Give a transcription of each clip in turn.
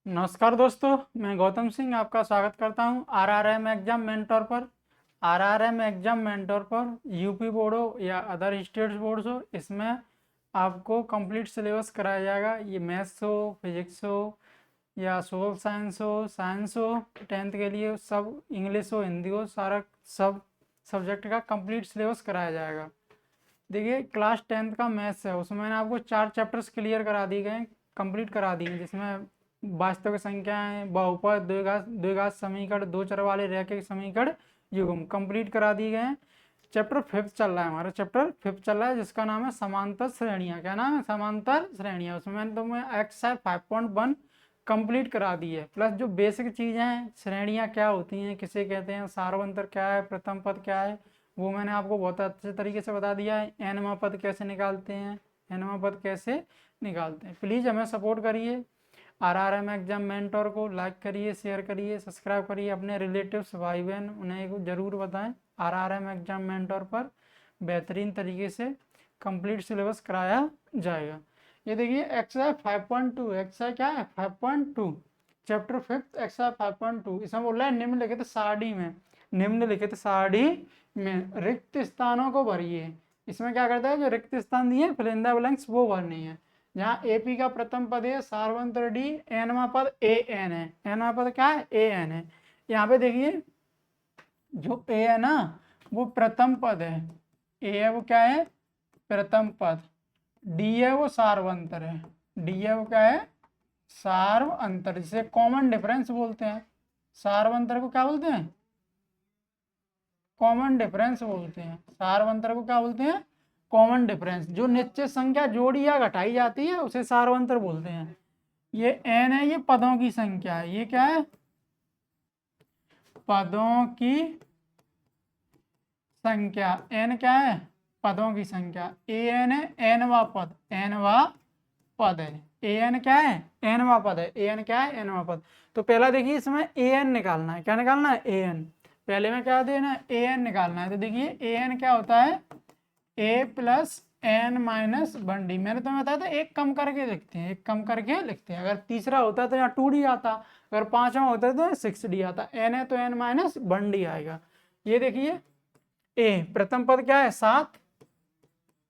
नमस्कार दोस्तों, मैं गौतम सिंह आपका स्वागत करता हूं आरआरएम एग्जाम मेंटोर पर। आरआरएम एग्जाम मेंटोर पर यूपी बोर्ड हो या अदर स्टेट्स बोर्ड्स हो, इसमें आपको कंप्लीट सिलेबस कराया जाएगा। ये मैथ्स हो, फिजिक्स हो या सोशल साइंस हो, टेंथ के लिए सब, इंग्लिश हो, हिंदी हो, सारा सब सब्जेक्ट का कंप्लीट सिलेबस कराया जाएगा। देखिए, क्लास टेंथ का मैथ्स है, उसमें मैंने आपको 4 चैप्टर्स क्लियर करा दिए गए, कंप्लीट करा दिए, जिसमें वास्तविक संख्याएं, बहुपद, द्विघात समीकरण, दो चर वाले रैखिक समीकरण, युग्म कंप्लीट करा दिए गए हैं। चैप्टर 5th चल रहा है, हमारा चैप्टर 5th चल रहा है, जिसका नाम है समांतर श्रेणियां। क्या नाम है? समांतर श्रेणियां। उसमें मैंने तुम्हें एक्सरसाइज 5.1 कंप्लीट करा दी है, प्लस जो बेसिक चीजें हैं, श्रेणियां क्या होती हैं, किसे कहते हैं, सार्वंतर क्या है, प्रथम पद क्या है, वो मैंने आपको बहुत अच्छे तरीके से बता दिया है। एनवां पद कैसे निकालते हैं, एनवां पद कैसे निकालते हैं। प्लीज़ हमें सपोर्ट करिए। आरआरएम एग्जाम मेंटोर को लाइक करिए, शेयर करिए, सब्सक्राइब करिए। अपने रिलेटिव्स, भाई बहन, उन्हें ज़रूर बताएं। आरआरएम एग्जाम मेंटोर पर बेहतरीन तरीके से कंप्लीट सिलेबस कराया जाएगा। ये देखिए एक्सरसाइज 5.2, एक्सरसाइज क्या है? 5.2, चैप्टर 5th, एक्सरसाइज 5.2। इसमें बोल रहा है निम्नलिखित सारणी में, निम्नलिखित सारणी में रिक्त स्थानों को भरिए। इसमें क्या करता है, जो रिक्त स्थान दिए फिल इन द ब्लैंक्स वो भरनी है। जहाँ एपी का प्रथम पद है सार्वंत्र डी, एनवा पद ए एन है। एनवा पद क्या है? ए एन है। यहाँ पे देखिए, जो ए है ना, वो प्रथम पद है। ए है वो क्या है? प्रथम पद। डी है वो सार्वंतर है। डी है वो क्या है? सार्व अंतर, जिसे कॉमन डिफरेंस बोलते हैं। सार्वंतर को क्या बोलते हैं? कॉमन डिफरेंस बोलते हैं। सार्वंतर को क्या बोलते हैं? Common difference. जो निश्चित संख्या जोड़ी या घटाई जाती है उसे सार्वंतर बोलते हैं। ये एन है, ये पदों की संख्या है। ये क्या है? पदों की संख्या। एन क्या है? पदों की संख्या। ए एन है एनवा पद, एनवा पद है। ए एन क्या है? एनवा पद है। ए एन क्या है? एनवा पद। तो पहला देखिए, इसमें ए एन निकालना है। क्या निकालना है? A N. पहले में क्या देना है? ए एन निकालना है। तो देखिए ए एन क्या होता है? A plus n minus one d. मैंने तुम्हें बताया था एक कम करके लिखते हैं, एक कम करके लिखते हैं। अगर तीसरा होता तो यहाँ 2d आता, अगर पांचवा होता तो 6d आता। एन है तो एन माइनस वन डी आएगा। ये देखिए, ए प्रथम पद क्या है? 7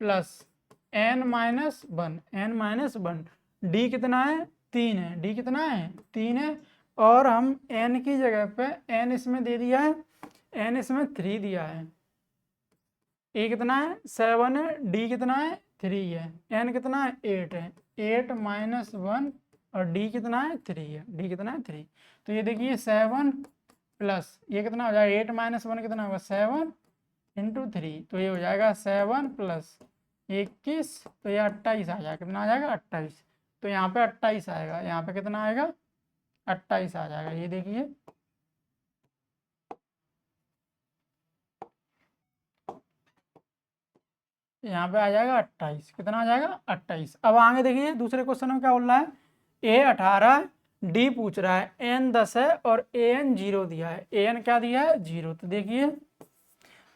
plus n minus one, n minus one. D कितना है? 3 है। डी कितना है? 3 है। और हम एन की जगह पे एन इसमें दे दिया है, एन इसमें 3 दिया है। ए कितना है? 7 है। डी कितना है? 3 है। एन कितना है? 8 है। 8 माइनस वन, और डी कितना है? 3 है। डी कितना है? 3। तो ये देखिए 7 प्लस ये कितना हो जाएगा? 8 माइनस वन कितना होगा? 7 इंटू 3। तो ये हो जाएगा 7 प्लस 21, तो ये 28 आ जाएगा। कितना आ जाएगा? 28। तो यहाँ पे 28 आएगा। यहाँ पे कितना आएगा? 28 आ जाएगा। ये देखिए, यहाँ पे आ जाएगा 28। कितना आ जाएगा? 28। अब आगे देखिए, दूसरे क्वेश्चन में क्या बोल रहा है? ए 18, डी पूछ रहा है, एन 10 है और ए एन 0 दिया है। ए एन क्या दिया है? 0। तो देखिए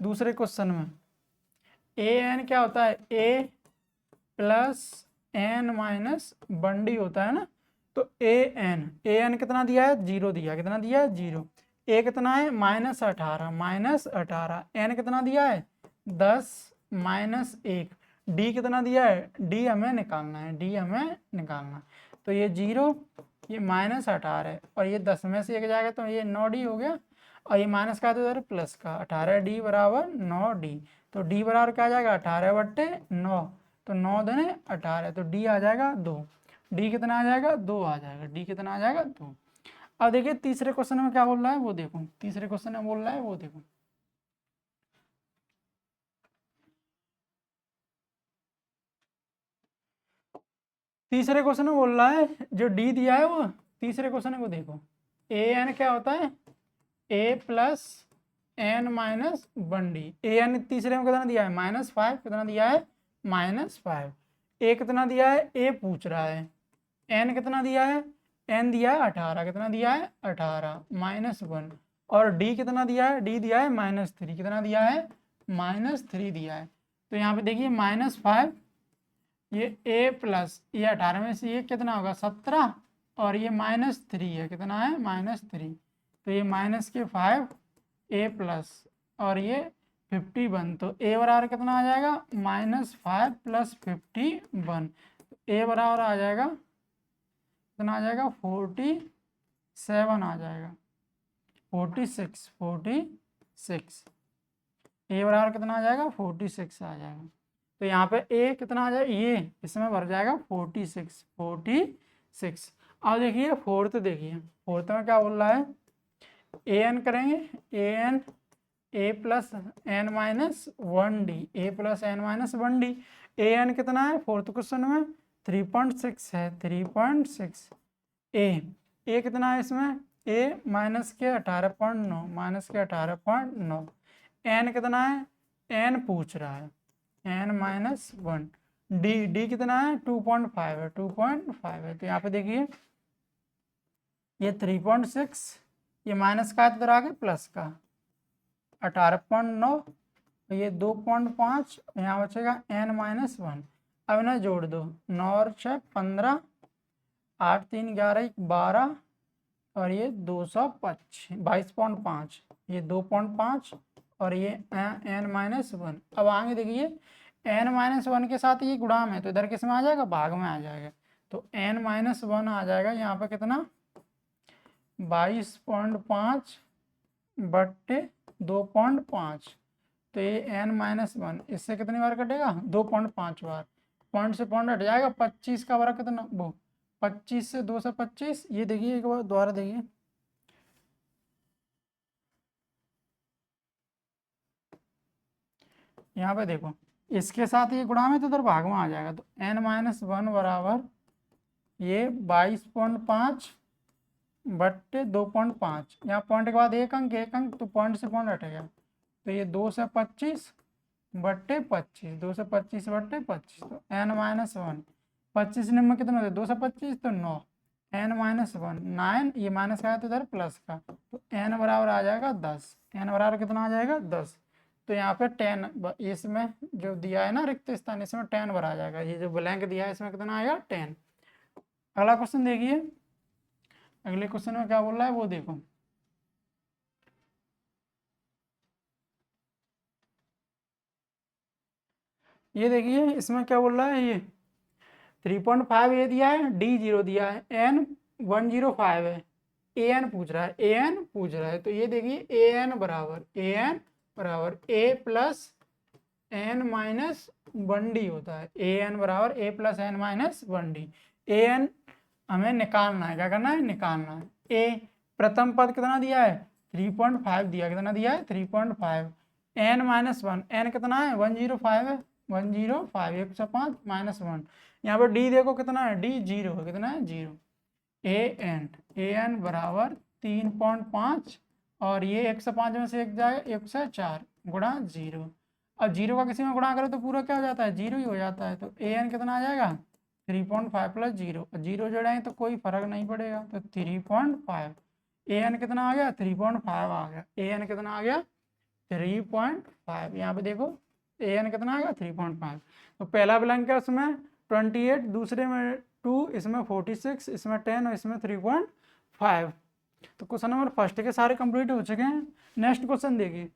दूसरे क्वेश्चन में ए एन क्या होता है? A plus n minus one d होता है ना। तो ए एन कितना दिया है? 0 दिया है। कितना दिया है? 0। ए कितना है? Minus 18, minus 18। एन कितना दिया है? 10 माइनस 1। डी कितना दिया है? डी हमें निकालना है, डी हमें निकालना है। तो ये 0, ये माइनस 18 है, और ये 10 में से 1 जाएगा तो ये 9d हो गया। और ये माइनस का तो इधर प्लस का, 18d बराबर 9d। तो d बराबर क्या आ जाएगा? 18/9। तो 9 दूने 18, तो डी आ जाएगा 2। डी कितना आ जाएगा? 2 आ जाएगा। डी कितना आ जाएगा? 2। अब देखिए तीसरे क्वेश्चन में क्या बोल रहा है वो देखो। तीसरे क्वेश्चन में बोल रहा है वो देखो। तीसरे क्वेश्चन में बोल रहा है, जो डी दिया है वो तीसरे क्वेश्चन को देखो। ए एन क्या होता है? A plus n minus one d. A n तीसरे में कितना दिया है? -5। कितना दिया है? -5। ए कितना दिया है? ए पूछ रहा है। एन कितना दिया है? एन दिया है 18। कितना दिया है? 18 माइनस वन। और डी कितना दिया है? डी दिया है -3। कितना दिया है? -3 दिया है। तो यहाँ पे देखिए -5, ये ए प्लस ये 18 में से ये कितना होगा? 17, और ये -3 है, कितना है -3, तो ये माइनस के 5 a प्लस और ये 51, तो a बराबर कितना आ जाएगा -5 + 51, तो a बराबर आ जाएगा कितना आ जाएगा 47 आ जाएगा, 46 ए बराबर कितना आ जाएगा 46 आ जाएगा। तो यहाँ पे ए कितना आ जाएगा, ये इसमें भर जाएगा 46। अब देखिए फोर्थ, देखिए फोर्थ में क्या बोल रहा है, ए एन करेंगे, a n a plus n minus 1d, a plus n minus 1d, a n कितना है फोर्थ क्वेश्चन में 3.6 है, 3.6, ए कितना है इसमें, ए माइनस के 18.9, माइनस के 18.9, एन कितना है, एन पूछ रहा है n-1, डी कितना है 2.5 है, 2.5 है, तो यहाँ पे देखिए ये 3.6, ये माइनस का इधर आ गया प्लस का 18.9, तो ये 2.5, यहाँ बचेगा n-1, अब इन्हें जोड़ दो, 9 और 6 15, 8 3 11 12 और ये 22.5, ये 2.5 और ये n-1। अब आगे देखिए n-1 के साथ ये गुणाम है, तो इधर किस में आ जाएगा, भाग में आ जाएगा, तो n-1 आ जाएगा यहाँ पे कितना 22.5 बट्टे 2.5, तो ये n-1 इससे कितनी बार कटेगा 2.5 बार, पॉइंट से पॉइंट हट जाएगा, 25 का वर्ग कितना वो 25 से 2 से 25, ये देखिए एक बार दोबारा देखिए, यहाँ पे देखो इसके साथ ये गुणा में तो उधर भाग में आ जाएगा, तो n-1 बराबर ये 22.5 बट्टे 2.5, यहाँ पॉइंट के बाद एक अंक, तो पॉइंट से पॉइंट हटेगा, तो ये 2 से 25 बट्टे 25, 2 से 25 बट्टे 25, तो n-1 25 में कितना होता है 2 से 25 तो 9, n-1 9, ये माइनस का है तो इधर प्लस का, तो n बराबर आ जाएगा 10, n बराबर कितना आ जाएगा 10, तो यहाँ पे 10 इसमें जो दिया है ना रिक्त स्थान, इसमें 10 भरा जाएगा, ये जो ब्लैंक दिया है इसमें कितना आएगा 10। अगला क्वेश्चन देखिए, अगले क्वेश्चन में क्या बोल रहा है वो देखो, ये देखिए इसमें क्या बोल रहा है, ये 3.5 ए दिया है, डी 0 दिया है, एन 105 है, ए एन पूछ रहा है, ए एन पूछ रहा है, तो ये देखिए ए एन बराबर ए प्लस एन माइनस 1d होता है, ए एन बराबर ए plus n minus 1d, a N हमें निकालना है, क्या करना है निकालना है, ए प्रथम पद कितना दिया है 3.5 दिया, कितना दिया है 3.5, n-1, एन कितना है 105 है, 105 105 -1, यहाँ पर डी देखो कितना है, डी 0 है, कितना है 0, ए एन बराबर 3.5 और ये 105 में से 1 जाएगा 104 गुणा 0, अब 0 का किसी में गुणा करो तो पूरा क्या हो जाता है 0 ही हो जाता है, तो ए एन कितना आ जाएगा 3.5 + 0, 0 जोड़ेंगे तो कोई फर्क नहीं पड़ेगा, तो 3.5, ए एन कितना आ गया 3.5 आ गया, ए एन कितना आ गया 3.5, यहाँ पे देखो ए एन कितना आ गया 3.5, तो पहला ब्लैंक है उसमें 28, दूसरे में 2, इसमें 46, इसमें 10 और इसमें 3.5, तो क्वेश्चन नंबर फर्स्ट के सारे कंप्लीट हो चुके हैं। नेक्स्ट क्वेश्चन देखिए,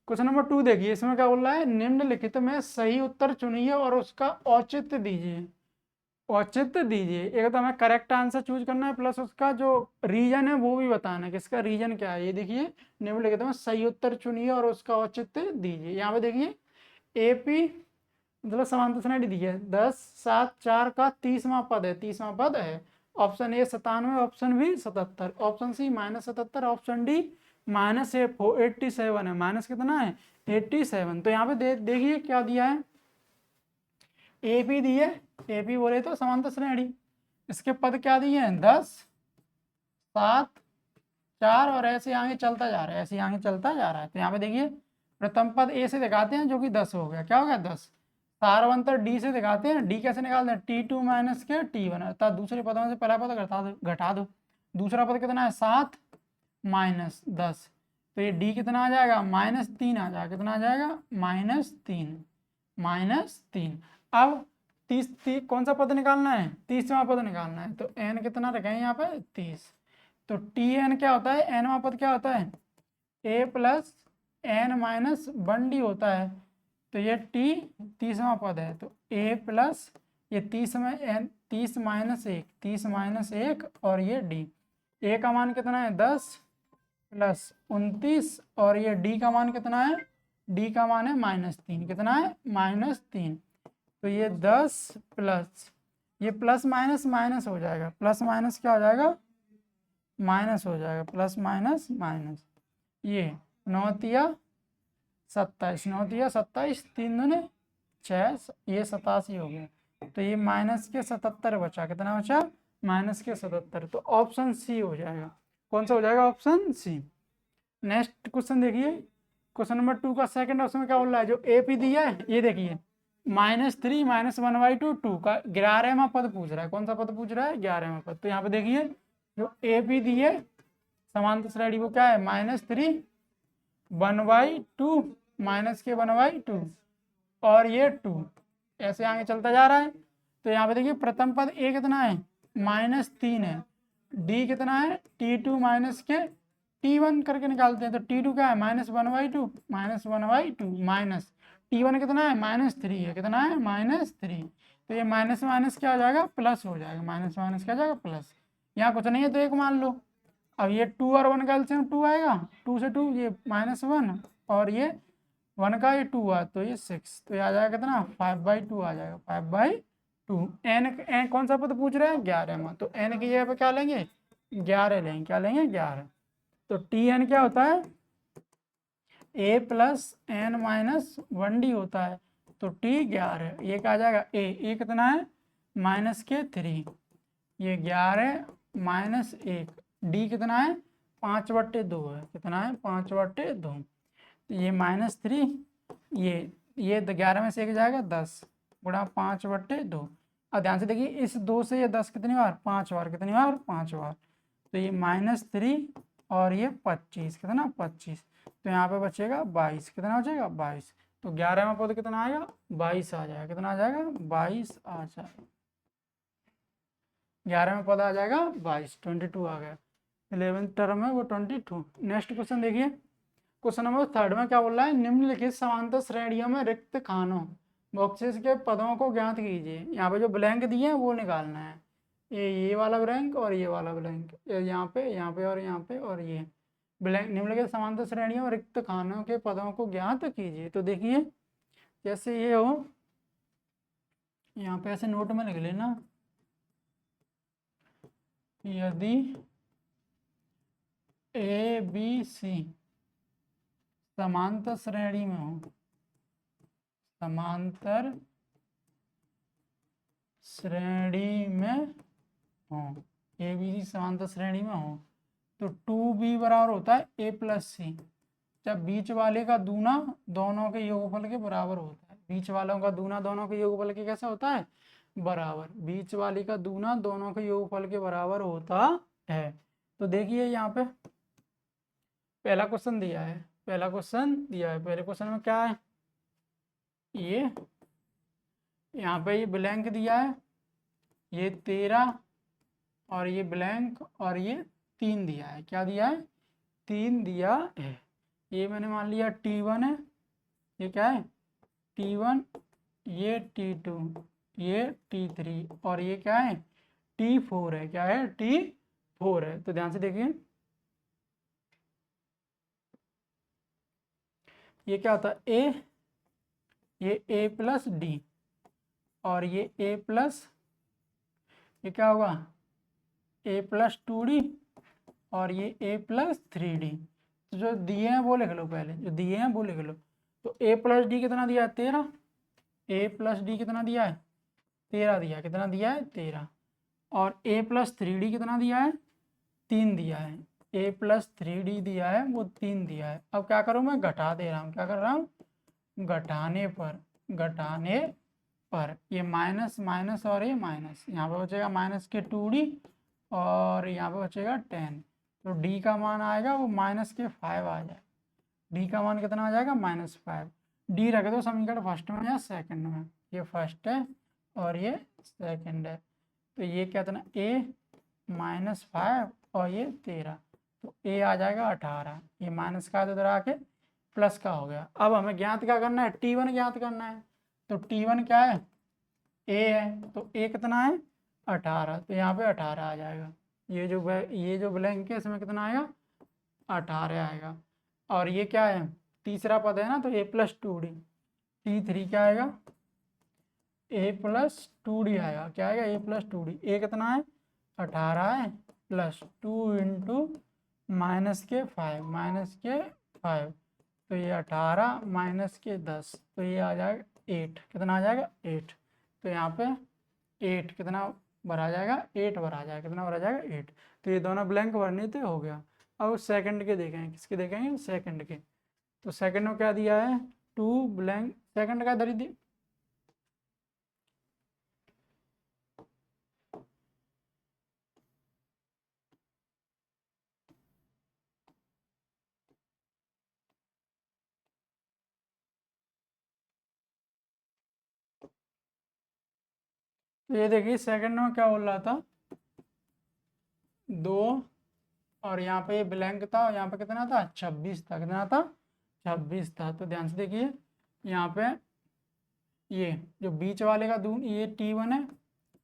क्वेश्चन नंबर 2 देखिए, इसमें क्या बोल रहा है, निम्नलिखित में सही उत्तर चुनिए और उसका औचित्य दीजिए, एक तो हमें करेक्ट आंसर चूज करना है प्लस उसका जो रीजन है वो भी बताना है कि इसका रीजन क्या है, ये देखिए निम्नलिखित में सही उत्तर चुनिए और उसका औचित्य दीजिए, यहाँ पे देखिए एपी मतलब समांतर श्रेणी दी है 10 7 4 का 30वां पद है, option A 97, option B 77, option C -77, option D -87 है, माइनस कितना है 87, तो यहाँ पे देखिए क्या दिया है, एपी दी है, एपी बोले तो समांतर श्रेणी, इसके पद क्या दिए हैं 10 7 4 और ऐसे आगे चलता जा रहा है, तो यहाँ पे देखिए प्रथम पद ए से दिखाते हैं जो कि 10 हो गया, क्या हो गया 10, सारवंतर डी से दिखाते हैं, डी कैसे निकालते हैं T2 माइनस के T1, अर्थात दूसरे पदों में से पहला पद घटा दो, दूसरा पद कितना है 7 -10, तो ये डी कितना आ जाएगा -3 आ जाएगा, कितना आ जाएगा -3, अब कौन सा पद निकालना है, 30वां पद निकालना है। तो n कितना रखें यहाँ पे 30। तो tn क्या होता है, nवां पद क्या होता है a plus n minus 1d होता है। तो ये t 30वां पद है। तो a प्लस ये 30 में n 30 माइनस 1, 30 माइनस 1 और ये d। a का मान कितना है 10 प्लस 29 और ये d का मान कितना है, d का मान है -3। कितना है -3। तो ये 10 प्लस ये प्लस माइनस माइनस हो जाएगा, प्लस माइनस क्या हो जाएगा माइनस हो जाएगा, प्लस माइनस माइनस। ये 9 तिया 27, 9 तिया 27, 3 दूने 6, ये 87 हो गया। तो ये माइनस के 77 बचा, कितना बचा माइनस के 77। तो ऑप्शन सी हो जाएगा। कौन सा हो जाएगा, ऑप्शन सी। नेक्स्ट क्वेश्चन देखिए, क्वेश्चन नंबर 2 का सेकंड ऑप्शन में क्या बोल रहा है, जो ए पी दिया है ये देखिए -3 माइनस 1/2 2 का 11वां पद पूछ रहा है। कौन सा पद पूछ रहा है, 11वां पद। तो यहाँ पे देखिए जो ए पी दिए समांतर श्रेणी वो क्या है -3 1/2 माइनस के 1/2 और ये 2 ऐसे आगे चलता जा रहा है। तो यहाँ पे देखिए प्रथम पद ए कितना है -3 है, डी कितना है t2 माइनस के t1 करके निकालते हैं। तो t2 क्या है -1/2 माइनस t1 कितना है -3 है, कितना है -3। तो ये माइनस माइनस क्या हो जाएगा प्लस हो जाएगा, माइनस माइनस क्या हो जाएगा प्लस। यहाँ कुछ नहीं है तो एक मान लो। अब ये 2 और 1 का एलसीएम 2 आएगा, 2 से 2 ये -1 और ये 1 का ये 2 आ तो ये 6। तो ये आ जाएगा कितना 5/2 आ जाएगा, 5/2। n कौन सा पद पूछ रहे हैं 11वां। तो n की जगह पे क्या लेंगे 11 लेंगे, क्या लेंगे 11। तो tn क्या होता है a plus n minus 1d होता है। तो t 11, ये क्या आ जाएगा a कितना है -3, ये 11 माइनस 1, d कितना है 5/2 है, कितना है 5/2। तो ये -3, ये 11 में से 1 जाएगा 10 गुणा 5/2। अब ध्यान से देखिए इस 2 से ये 10 कितनी बार 5 बार, कितनी बार 5 बार। तो ये -3 और ये 25, कितना 25। तो यहाँ पे बचेगा 22, कितना बचेगा 22। तो 11वां पद कितना आएगा 22 आ जाएगा, कितना आ जाएगा 22 आ जाएगा। 11वां पद आ जाएगा 22, 22 आ गया। 11th टर्म है वो 22। नेक्स्ट क्वेश्चन देखिए, क्वेश्चन नंबर 3 में क्या बोल रहा है, निम्नलिखित समांतर श्रेणियों में रिक्त खानों बॉक्सेस के पदों को ज्ञात कीजिए। यहाँ पे जो ब्लैंक दिए हैं वो निकालना है, ये वाला ब्लैंक और ये वाला ब्लैंक, यहाँ पे और यहाँ पे और ये ब्लैंक। निम्नलिखित समांतर श्रेणियों में रिक्त खानों के पदों को ज्ञात कीजिए। तो देखिए जैसे ये हो, यहाँ पे ऐसे नोट में लिख लेना, यदि ए बी सी समांतर श्रेणी में हो, समांतर श्रेणी में हो, ए बी सी समांतर श्रेणी में हो, तो 2b बराबर होता है a प्लस सी। जब बीच वाले का दूना दोनों के योगफल के बराबर होता है, बीच वालों का दूना दोनों के योगफल के कैसा होता है बराबर, बीच वाले का दूना दोनों के योगफल के बराबर होता है। तो देखिए यहाँ पे पहला क्वेश्चन दिया है, पहला क्वेश्चन दिया है, पहले क्वेश्चन में क्या है, ये यहाँ पे ये ब्लैंक दिया है, ये 13 और ये ब्लैंक और ये 3 दिया है। क्या दिया है 3 दिया है। ये मैंने मान लिया T1 है, ये क्या है T1, ये T2, ये T3 और ये क्या है T4 है, क्या है T4 है। तो ध्यान से देखिए ये क्या होता है a, ये a प्लस डी और ये a प्लस, ये क्या होगा a प्लस 2d और ये a प्लस 3d। तो जो दिए हैं वो लिख लो, पहले जो दिए हैं वो लिख लो। तो a प्लस डी कितना दिया है 13, a प्लस डी कितना दिया है 13 दिया, कितना दिया है 13। और a प्लस 3d कितना दिया है 3 दिया है, a प्लस 3d दिया है वो 3 दिया है। अब क्या करूँ मैं घटा दे रहा हूँ, क्या कर रहा हूँ घटाने पर ये माइनस माइनस और ये माइनस, यहाँ पे बचेगा माइनस के 2d और यहाँ पे बचेगा 10। तो d का मान आएगा वो माइनस के 5 आ जाएगा, d का मान कितना आ जाएगा -5। d रख दो समीकरण फर्स्ट में या सेकंड में, ये फर्स्ट है और ये सेकंड है। तो ये क्या था, a -5 और ये 13, तो a आ जाएगा 18। ये माइनस का इधर आके प्लस का हो गया। अब हमें ज्ञात क्या करना है, t1 ज्ञात करना है। तो t1 क्या है, a है, तो a कितना है 18, तो यहाँ पे 18 आ जाएगा। ये जो ब्लैंक है इसमें कितना आएगा, 18 आएगा। और ये क्या है, तीसरा पद है ना, तो a+2d, t3 क्या आएगा, a+2d आएगा। क्या आएगा, a+2d। a कितना है 18 है, प्लस 2 इंटू -5, तो ये 18 -10, तो ये आ जाएगा 8। कितना आ जाएगा 8। तो यहाँ पे 8 कितना भरा जाएगा, 8 भरा जाएगा। कितना भरा जाएगा 8। तो ये दोनों ब्लैंक भरने थे, हो गया। अब सेकंड के देखेंगे, किसके देखेंगे, सेकंड के। तो सेकंड में क्या दिया है, 2 ब्लैंक, सेकंड का धरी दी। तो ये देखिए सेकंड में क्या बोल रहा था, 2, और यहाँ पे ये ब्लैंक था, और यहाँ पे कितना था 26 था। कितना था 26 था। तो ध्यान से देखिए यहाँ पे ये जो बीच वाले का दून, ये t1 है,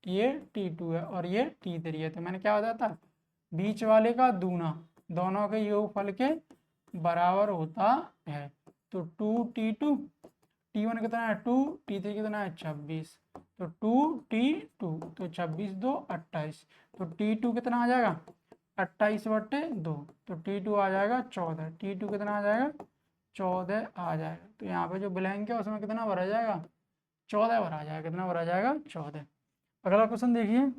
ये t2 है, और ये t3 है। तो मैंने क्या बताया था, बीच वाले का दूना दोनों के योगफल के बराबर होता है। तो 2t2, t1 कितना है 2, t3 कितना है 26, तो 2t2, तो 26 2 28, तो t2 कितना आ जाएगा 28/2, तो t2 आ जाएगा 14। t2 कितना आ जाएगा 14 आ जाएगा। तो यहाँ पे जो ब्लैंक है उसमें कितना भरा जाएगा, 14 भरा जाएगा। कितना भरा जाएगा 14। अगला क्वेश्चन देखिए,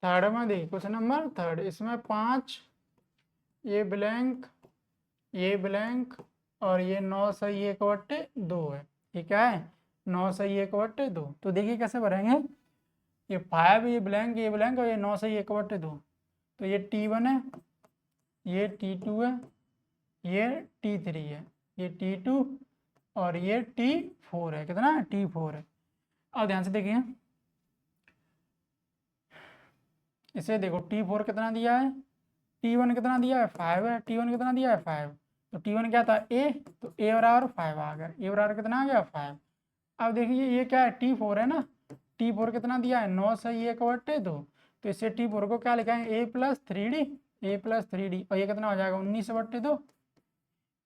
थर्ड में देखिए, क्वेश्चन नंबर थर्ड, इसमें 5, ये ब्लैंक, ये ब्लैंक, और ये 9 सही 1/2 है। ये क्या है 9 सही 1/2। तो देखिए कैसे भरेंगे, ये 5, ये ब्लैंक और ये 9 सही 1/2। तो ये t1 है, ये t2 है, ये t3 है, ये t2 और ये t4 है। कितना है t4 है। अब ध्यान से देखिए, इसे देखो t4 कितना दिया है, t1 कितना दिया है 5 है, t1 कितना दिया है 5। तो t1 क्या था a, तो a बराबर 5 आ गया। a बराबर कितना आ गया 5। अब देखिए ये क्या है t4 है ना, t4 कितना दिया है 9 सही 1/2। तो इससे t4 को क्या लिखाएंगे a+3d, a+3d, और ये कितना हो जाएगा 19/2।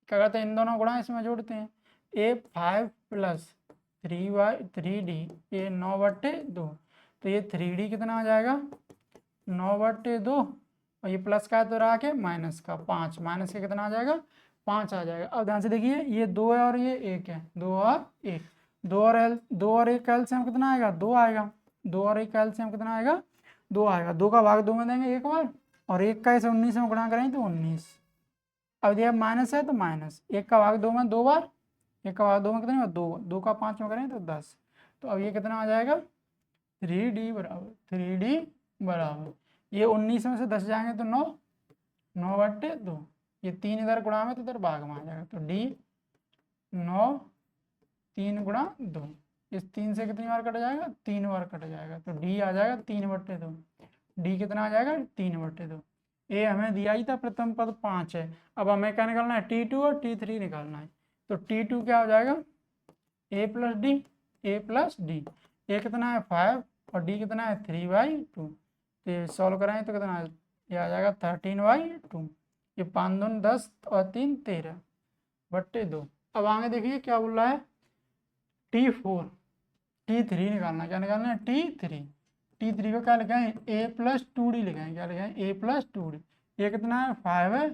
क्या कहते हैं, इन दोनों गुणा इसमें जोड़ते हैं, a5 + 3d, ये 9/2। तो ये 3d कितना आ जाएगा 9/2, और ये प्लस का तो रहा के माइनस का 5, माइनस के कितना आ जाएगा 5 आ जाएगा। अब ध्यान से देखिए ये 2 है और ये 1 है, 2 और 1, 2 और 1 का एलसीएम कितना आएगा 2 आएगा। 2 और 1 का एलसीएम कितना आएगा 2 आएगा। 2 का भाग 2 में देंगे एक बार, और 1 का इसे 19 में गुणा करेंगे तो 19। अब ये माइनस है तो माइनस, 1 का भाग 2 में 2 बार, 1 का भाग 2 में कितने में 2, 2 का 5 में करें तो 10। तो अब ये कितना आ जाएगा 3d बराबर, 3d बराबर, ये 19 में से 10 जाएंगे तो 9, 9/2। ये 3 इधर गुणा में तो इधर भाग में आ जाएगा, तो d 9, 3 × 2, इस 3 से कितनी बार कट जाएगा 3 बार कट जाएगा। तो d आ जाएगा 3/2। d कितना आ जाएगा 3/2। ए हमें दिया ही था प्रथम पद 5 है। अब हमें क्या निकालना है t2 और t3 निकालना है। तो t2 क्या हो जाएगा a+d, a+d, a कितना है 5 और d कितना है 3/2। तो ये सॉल्व कराएं तो कितना ये आ जाएगा 13/2। ये 5 दूनी 10 और 3 13/2। अब आगे देखिए क्या बोल रहा है t4, t3 निकालना। क्या निकालना है t3 को क्या लिखाएं a+2d लिखाएं। क्या लिखाएं a+2d। ये कितना है 5 है,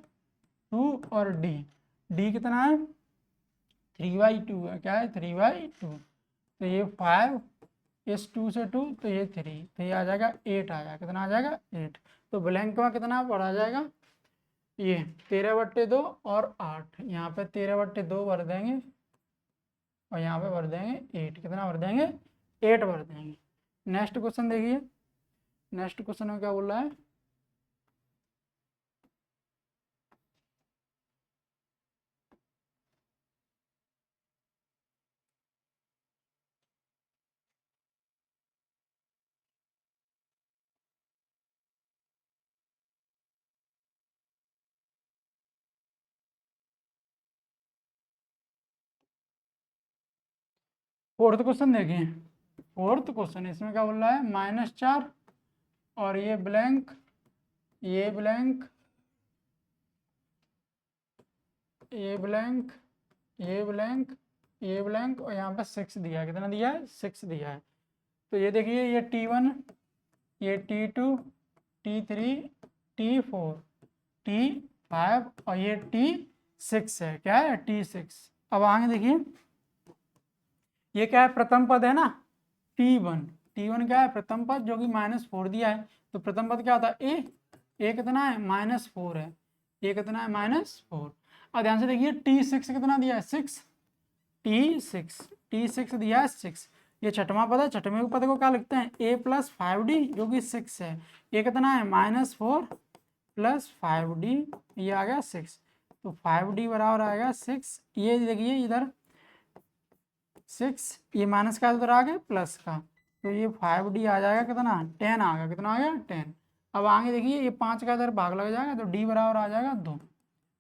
2 और d कितना है 3/2 है। क्या है 3/2। तो ये 5, इस 2 से 2 तो ये 3, तो ये आ जाएगा 8 आ जाएगा। कितना आ जाएगा 8। तो ब्लैंक में कितना पढ़ा जाएगा ये 13/2 और 8, यहाँ पे 13/2 भर देंगे और यहाँ पे भर देंगे 8। कितना भर देंगे? 8 भर देंगे। नेक्स्ट क्वेश्चन देखिए, नेक्स्ट क्वेश्चन में क्या बोल रहा है? फोर्थ क्वेश्चन देखिए, फोर्थ क्वेश्चन इसमें क्या बोल रहा है? -4 और ये ब्लैंक, ये ब्लैंक, ये ब्लैंक, ये ब्लैंक, ये ब्लैंक और यहाँ पे 6 दिया है। कितना दिया है? 6 दिया है। तो ये देखिए, ये T1, ये T2, T3, T4, T5 और ये T6 है। क्या है? T6। अब आगे देखिए, ये क्या है? प्रथम पद है ना, T1। T1 क्या है? प्रथम पद, जो कि -4 दिया है। तो प्रथम पद क्या होता है? ए कितना है? -4 है। ए कितना है? -4। अब ध्यान से देखिए, T6 कितना दिया है? 6। T6 दिया है 6। ये छठवां पद है, छठवें पद को क्या लिखते हैं? A+5D, जो कि 6 है। ये कितना है? -4 + 5D, ये आ गया 6। तो 5D बराबर आएगा 6। ये देखिए इधर 6, ये माइनस का उधर आ गया प्लस का, तो ये 5D आ जाएगा कितना? 10 आ गया। कितना आ गया? 10। अब आगे देखिए, ये 5 का इधर भाग लग जाएगा, तो D बराबर आ जाएगा 2।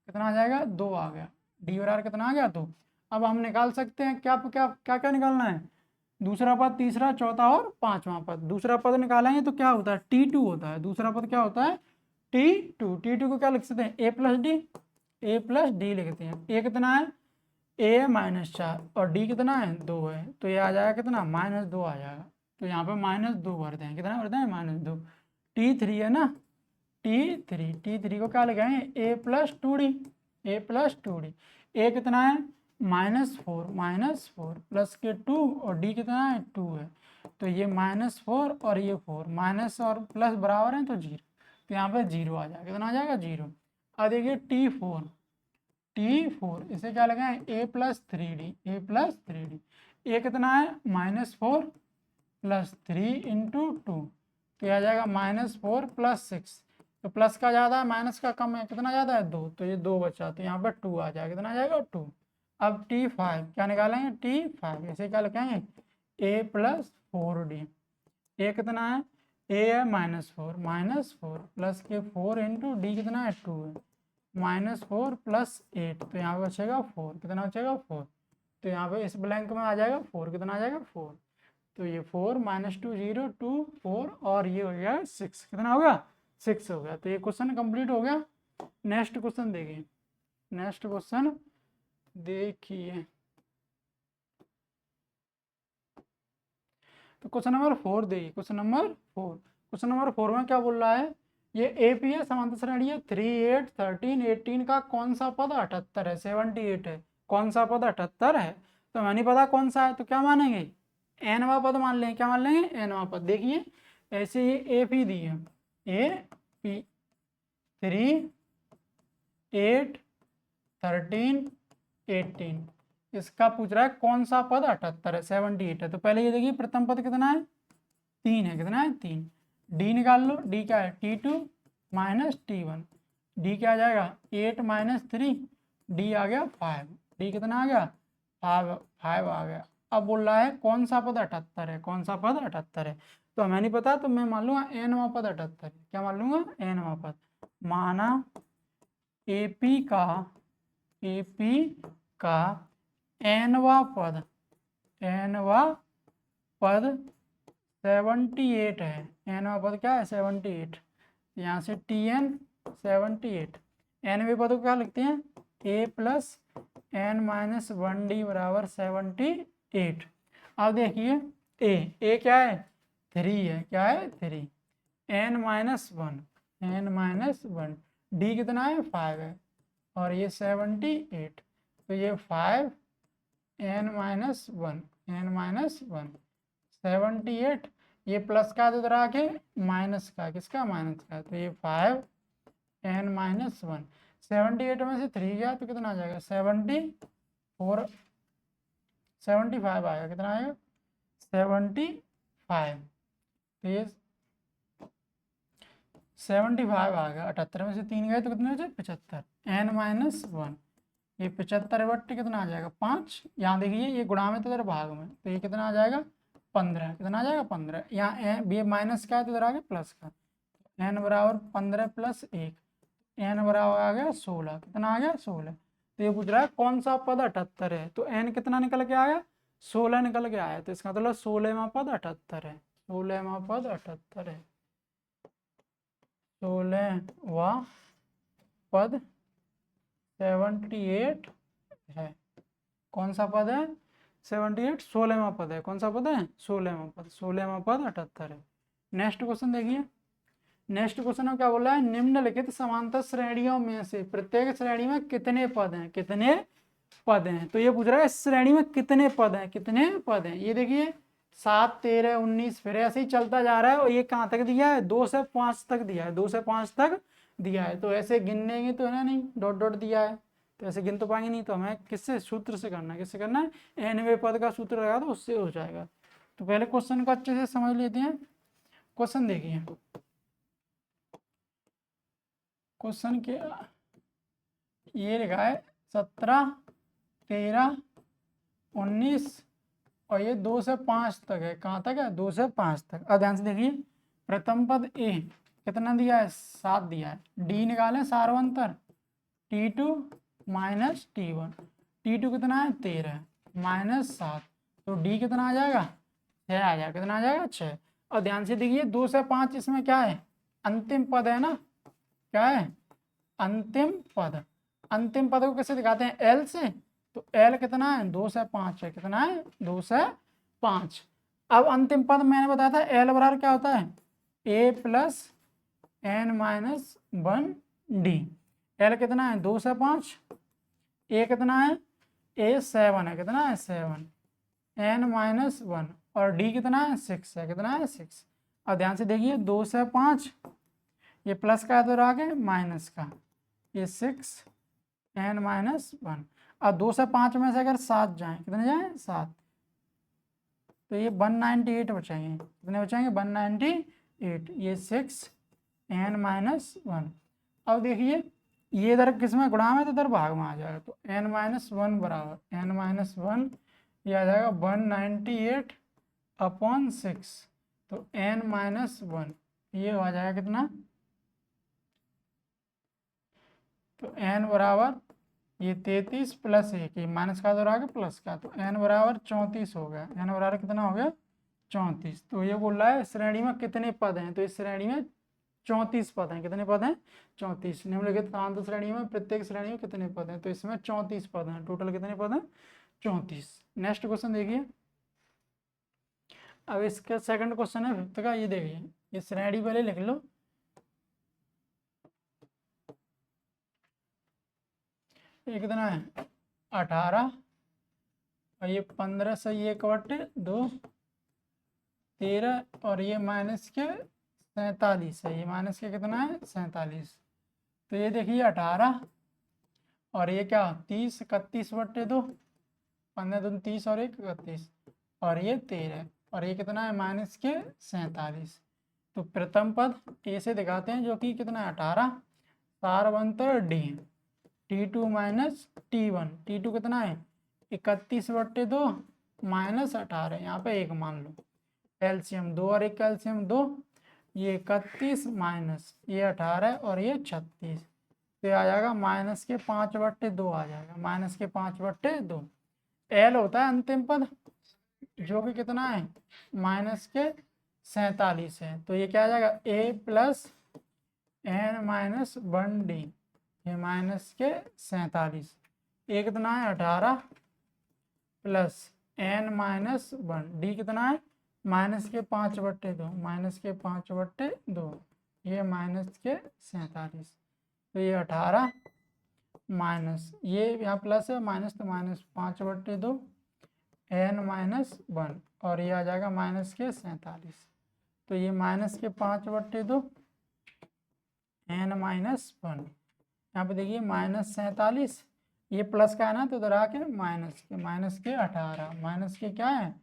कितना आ जाएगा? 2 आ गया। D बराबर कितना आ गया? 2। अब हम निकाल सकते हैं क्या क्या क्या क्या निकालना है? दूसरा पद, तीसरा, चौथा और पांचवा पद। दूसरा पद निकालेंगे तो क्या होता है? T2 होता है। दूसरा पद क्या होता है? T2 को क्या लिख सकते हैं? A+D लिखते हैं। A कितना है? A है -4 और D कितना है? 2 है। तो ये आ जाएगा कितना? -2 आ जाएगा। तो यहाँ पे -2 भर दें। कितना भरते हैं? -2। T3 है ना, T3 को क्या लिखेंगे? A+2D, A+2D। A कितना है? -4 प्लस के 2 और D कितना है? 2 है। तो ये -4 और ये 4, माइनस और प्लस बराबर है तो 0। तो यहाँ पे 0 आ जाएगा। कितना आ जाएगा? 0। अब देखिए T4, इसे क्या लगाएं? A+3D, A+3D। ए कितना है? -4 + 3 × 2, तो यह आ जाएगा -4 + 6। तो प्लस का ज़्यादा है, माइनस का कम है। कितना ज़्यादा है? 2। तो ये 2 बचा, तो यहाँ पर 2 आ जाएगा। कितना आ जाएगा? 2। अब T5 क्या निकालेंगे? T5 इसे क्या लिखेंगे? A+4D। ए कितना है? ए है -4 प्लस के 4 × D कितना है? 2 है। -4 + 8, तो यहाँ पे बचेगा 4। कितना बचेगा? 4। तो यहाँ पे इस ब्लैंक में आ जाएगा 4। कितना आ जाएगा? 4। तो ये 4 -2 0 2 4 और ये हो गया 6। कितना हो गया? 6 हो गया। तो ये क्वेश्चन कंप्लीट हो गया। नेक्स्ट क्वेश्चन देखिए, नेक्स्ट क्वेश्चन देखिए, तो क्वेश्चन नंबर 4 देखिए। क्वेश्चन नंबर 4 में क्या बोल रहा है? ये एपी है, समांतर श्रेणी है। 3 8 13 18 का कौन सा पद 78 है? 78 है। कौन सा पद 78 है? तो हमें नहीं पता कौन सा है, तो क्या मानेंगे? एनवा पद मान लेंगे। क्या मान लेंगे? एनवा पद। देखिए ऐसे ये एपी दी है, ए पी 3 8 13 18, इसका पूछ रहा है कौन सा पद 78 है? 78 है। तो पहले ये देखिए, प्रथम पद कितना है? 3 है। कितना है? 3। डी निकाल लो। डी क्या है? T2 - T1। डी क्या आ जाएगा? 8 - 3, डी आ गया 5। डी कितना आ गया? 5 आ गया। अब बोल रहा है कौन सा पद 78 है? कौन सा पद 78 है? तो हमें नहीं पता, तो मैं मान लूंगा एनवा पद 78 है। क्या मान लूंगा? एनवा पद। माना एपी का एनवा पद 78 है। एनवा पद क्या है? 78। यहाँ से TN 78। एनवे पद को क्या लिखते हैं? A+N-1D बराबर 78। अब देखिए ए क्या है? 3 है। क्या है? 3। N-1 डी कितना है? 5 है और ये 78, तो ये 5 N-1 78, ये प्लस का इधर आके माइनस का, किसका? माइनस का, तो ये 5 N-1। 78 में से 3 गया तो कितना आ जाएगा 74, 75 आएगा, कितना आएगा 75। तो ये 75 आ गया। 78 में से 3 गए तो कितने हो जाए 75, n-1। ये 75/, कितना आ जाएगा 5। यहाँ देखिए ये गुणा में तो इधर भाग में, तो ये कितना आ जाएगा 15, कितना आ जाएगा 15। यहाँ ये माइनस का है तो इधर आ गया प्लस का, n बराबर 15 + 1, n बराबर आ गया 16, कितना आ गया 16। तो ये पूछ रहा है कौन सा पद 78 है, तो n कितना निकल के आया 16 निकल के आया, तो इसका मतलब 16वां पद 78 है, 16वां पद 78 है, 16वां पद 78 है। कौन सा पद है 78, 16वां पद है, कौन सा पद है 16वां पद, 16वां पद 78 है। नेक्स्ट क्वेश्चन देखिए, नेक्स्ट क्वेश्चन में क्या बोला है, निम्नलिखित समांतर श्रेणियों में से प्रत्येक श्रेणी में कितने पद हैं, कितने पद हैं। तो ये पूछ रहा है इस श्रेणी में कितने पद हैं, कितने पद हैं। ये देखिए 7, 13, 19 फिर ऐसे ही चलता जा रहा है, और ये कहाँ तक दिया है 2 से 5 तक दिया है, 2 से 5 तक दिया है। तो ऐसे गिनेंगे तो है ना, नहीं डॉट डॉट दिया है तो ऐसे गिन तो पाएंगे नहीं, तो हमें किससे सूत्र से करना है, किससे करना है, nवें पद का सूत्र लगा दो उससे हो जाएगा। तो पहले क्वेश्चन को अच्छे से समझ लेते हैं। क्वेश्चन देखिए, क्वेश्चन के ये लिखा है 17, 13, 19 और ये 2 से 5 तक है, कहाँ तक है 2 से 5 तक। अब ध्यान से देखिए, प्रथम पद ए कितना दिया है 7 दिया है, डी निकालें सार्वंतर T2 माइनस T1, T2 कितना है 13 माइनस 7, तो D कितना आ जाएगा 6 आ जाएगा, कितना आ जाएगा 6। और ध्यान से देखिए 2 से 5 इसमें क्या है अंतिम पद है ना, क्या है अंतिम पद। अंतिम पद को कैसे दिखाते हैं L से, तो L कितना है 2 से 5 है, कितना है 2 से 5। अब अंतिम पद मैंने बताया था L बराबर क्या होता है A + n-1 D। L कितना है 2 से 5, A कितना है A 7 है, कितना है 7, n-1 और D कितना है 6 है, कितना है 6। और ध्यान से देखिए 2 से 5 ये प्लस का है तो आगे माइनस का, ये 6 n-1। और 2 से 5 में से अगर 7 जाएं, कितने जाएं 7, तो ये 198 बचाएंगे, कितने बचाएंगे 198, ये 6 n-1। अब देखिए ये इधर किस में गुणा में तो इधर भाग में आ जाएगा, तो n-1 बराबर n-1 ये आ जाएगा 198/6, तो n-1 ये आ जाएगा कितना, तो n बराबर ये 33 + 1, ये माइनस का तो आ गया प्लस का, तो n बराबर 34 हो गया, n बराबर कितना हो गया 34। तो ये बोल रहा है श्रेणी में कितने पद हैं, तो इस श्रेणी में 34 पद हैं, कितने पद हैं 34। निम्नलिखित समांतर श्रेणी में प्रत्येक श्रेणी में कितने पद हैं, तो इसमें 34 पद हैं, टोटल कितने पद हैं 34। नेक्स्ट क्वेश्चन देखिए, अब इसका सेकंड क्वेश्चन है फिफ्थ का, ये देखिए ये श्रेणी पहले लिख लो, ये कितना है 18 और ये 15 से 1/2 13 और ये माइनस के 47 है, ये माइनस के कितना है 47। तो ये देखिए 18 और ये क्या 30, 31/2, 15 दूनी 30 और 1 31, और ये 13 और ये कितना है माइनस के 47। तो प्रथम पद ए से दिखाते हैं जो कि कितना है 18, सार्वंतर D, T2 minus T1, T2 कितना है 31/2 माइनस 18, यहाँ पे 1 मान लो, एलसीएम 2 और 1 का एलसीएम 2, ये 31 माइनस ये 18 और ये 36, तो आ जाएगा माइनस के 5/2 आ जाएगा, माइनस के 5/2। एल होता है अंतिम पद जो कि कितना है माइनस के 47 है, तो ये क्या आ जाएगा A + n-1D, ये माइनस के 47, ए कितना है 18 + n-1, D कितना है माइनस के 5/2, माइनस के 5/2, ये माइनस के 47, तो ये 18 माइनस ये यहाँ प्लस है माइनस, तो माइनस 5/2 n-1 और ये आ जाएगा माइनस के 47, तो ये माइनस के 5/2 n-1 यहाँ पे देखिए -47, ये प्लस का है ना, तो उधर आके माइनस के 18, माइनस के क्या है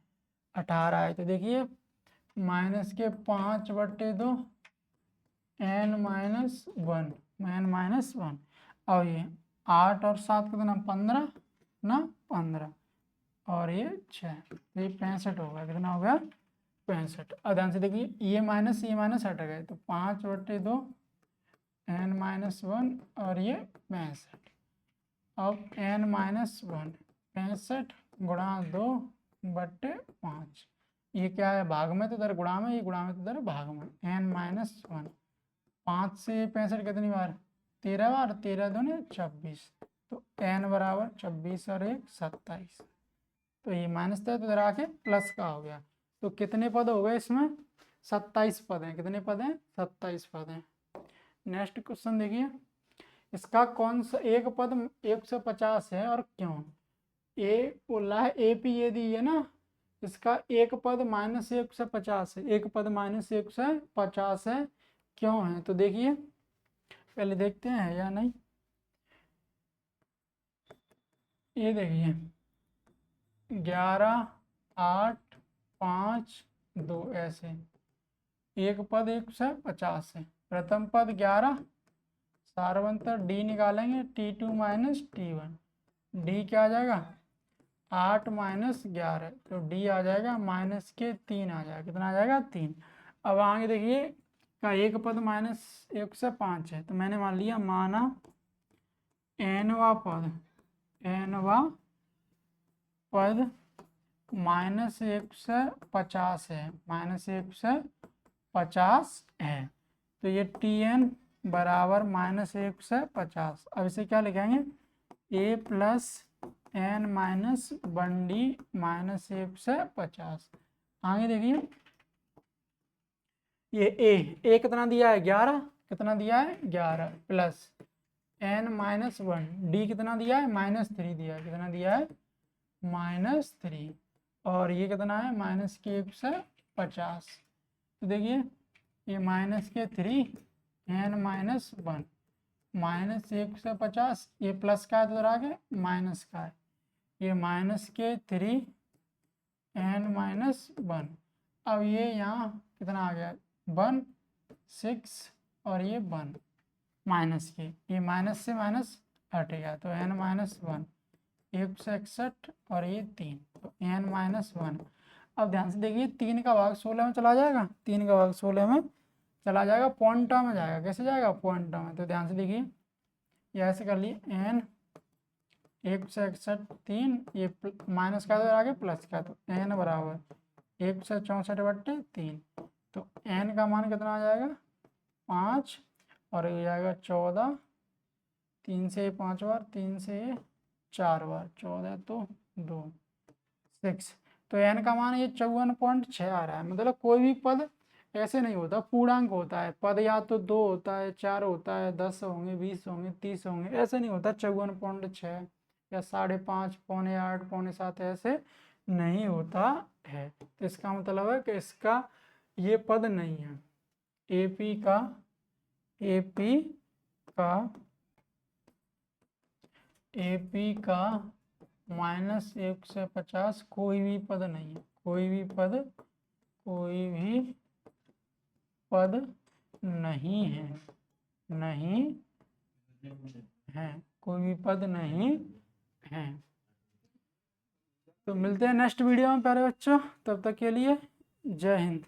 18 है। तो देखिए -5/2 n-1 और ये 8 और 7 कितना 15 ना 15 और ये 6, तो ये 65 होगा। कितना होगा 65। अब ध्यान से देखिए ये माइनस हट गए, तो 5/2 n-1 और ये 65। अब n-1 65 गुणा 2/5, ये क्या है भाग में, तो इधर गुणा में, ये गुणा में तो इधर भाग में। n-1 5 से 65 कितनी बार 13 बार, 13 दूनी 26, तो n बराबर 26 और 1 27। तो ये माइनस था तो इधर आके प्लस का हो गया। तो कितने पद हो गए इसमें 27 पद हैं। कितने पद हैं 27 पद हैं। नेक्स्ट क्वेश्चन देखिए, इसका कौन सा एक पद 150 है और क्यों। ए बोला है ए पी ये दी है ना, इसका एक पद -150 है, एक पद -150 है, क्यों है। तो देखिए पहले देखते हैं या नहीं। ये देखिए 11 8 5 2 ऐसे एक पद 150 है। प्रथम पद 11, सारवंतर डी निकालेंगे T2 - T1, डी क्या आ जाएगा 8 - 11, तो डी आ जाएगा -3 आ जाएगा। कितना आ जाएगा 3। अब आगे देखिए का एक पद -105 है, तो मैंने मान लिया माना n-वा पद -150 है, -150 है, तो ये Tn बराबर -150। अब इसे क्या लिखेंगे a प्लस n-1d -150। आगे देखिए ये a कितना दिया है 11, कितना दिया है 11 प्लस n-1 d कितना दिया है -3 दिया है। कितना दिया है -3 और ये कितना है -150। तो देखिए ये -3 n-1 -150, ये प्लस का है तो आगे माइनस का है, ये -3 n-1। अब ये यहाँ कितना आ गया 1 6 और ये 1 माइनस के, ये माइनस से माइनस हटेगा, तो n-1 161 और ये 3, तो n-1। अब ध्यान से देखिए 3 का भाग 16 में चला जाएगा, 3 का भाग 16 में चला जाएगा, पॉइंट में जाएगा। कैसे जाएगा पॉइंट में, तो ध्यान से देखिए ये ऐसे कर लिए n 161 3, ये माइनस का तो आगे प्लस का, तो n बराबर 164/3, तो n का मान कितना आ जाएगा 5 और ये जाएगा 14, 3 से 5 बार, 3 से 4 बार, 14 तो 2 6, तो n का मान ये 54.6 आ रहा है। मतलब कोई भी पद ऐसे नहीं होता, पूर्णांक होता है पद, या तो 2 होता है 4 होता है 10 होंगे 20 होंगे 30 होंगे, ऐसे नहीं होता 54.6 या 5.5 पौने 8 पौने 7 ऐसे नहीं होता है। तो इसका मतलब है कि इसका ये पद नहीं है। एपी का -150 कोई भी पद नहीं है, कोई भी पद नहीं है, कोई भी पद नहीं है। तो मिलते हैं नेक्स्ट वीडियो में प्यारे बच्चों, तब तक के लिए जय हिंद।